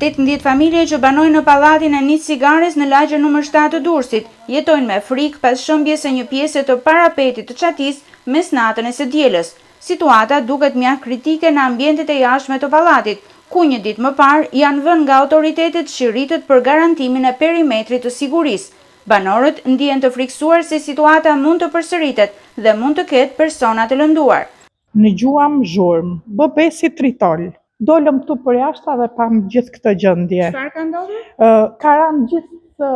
18 familje që banojnë në pallatin e Nis Cigares në lagjen nr. 7 të Durrësit jetojnë me frikë pas shëmbjes së një pjese të parapetit të çatis mes natën e së dielës. Situata duket mjaft kritike në ambientet e jashtme të pallatit, ku një ditë më parë janë vënë nga autoritetet shiritët për garantimin e perimetrit të sigurisë. Banorët ndihen të frikësuar se situata mund të përsëritet dhe mund të ketë persona të lënduar. Në gjuam zhurmë, bë si tritol. Dolëm këtu për jashtë dhe pam gjithë këtë gjendje. Çfarë ka ndodhur? Ka rënë gjithë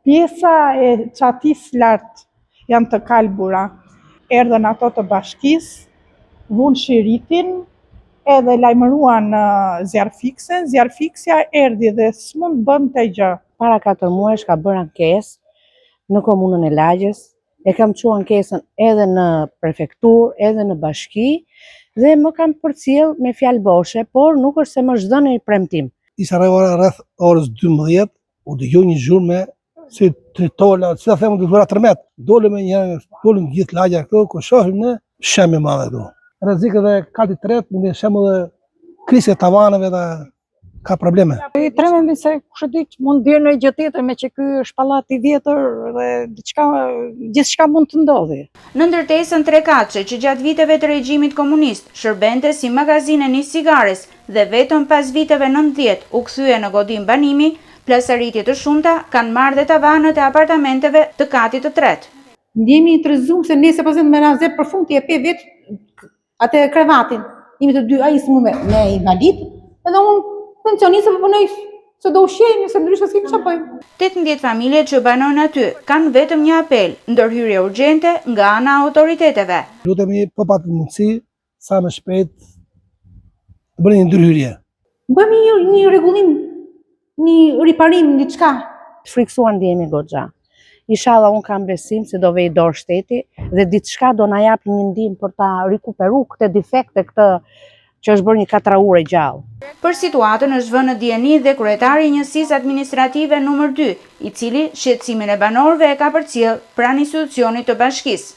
pjesa e çatis lart janë të kalbura. Erdhën ato të bashkisë, vunë shiritin, edhe lajmëruan zjarfiksen. Zjarfiksja erdhi dhe s'mund bënte gjë. Para 4 muajsh ka bërë ankesë në komunën e Lagjes, e kam çuar ankesën edhe në prefekturë, edhe në bashki, dhe më kam përcjell me fjalë boshe, por nuk është se më zhdhënë i premtim. Isha rreth orës 12, u dëgjoj një zhurmë si tritola, si ta them, duhet 13. Dolëm dolëm gjithë lagja këtu, ku shohim në shemë madhe këtu. Rrezik edhe kati tret, në shemë edhe krisë e tavaneve dhe ka probleme. I trememi se kush e di mund bjerë në gjë tjetër me që ky është pallati i vjetër dhe gjithçka mund të ndodhi. Në ndërtesën trekatëshe që gjatë viteve të regjimit komunist shërbente si magazine Nis Cigares dhe vetëm pas viteve 90 u kthye në godim banimi, plasëritje të shumta kanë marrë dhe tavanët e apartamenteve të katit të tretë. Ndjemi të rrezuar se nëse pas me razë për fund ti e pe vet atë krevatin. Jemi të dy, ai smu me invalid, edhe unë pensionistë për punoj se do ushqejmë, se ndryshe s'kemi çfarë bëjmë. 18 familje që banojnë aty kanë vetëm një apel, ndërhyrje urgjente nga ana e autoriteteve. Lutemi po pat mundësi sa më shpejt të bëni një ndërhyrje. Bëjmë një rregullim, një riparim, diçka. Të frikësuar ndihemi goxha. Inshallah unë kam besim se do vej dorë shteti dhe diçka do na jap një ndihmë për ta rikuperuar këtë defekte, këtë që është bërë një 4 orë gjallë. Për situatën është vënë në dieni dhe kryetari i njësisë administrative nr. 2, i cili shqetësimin e banorëve e ka përcjell pranë institucionit të bashkisë.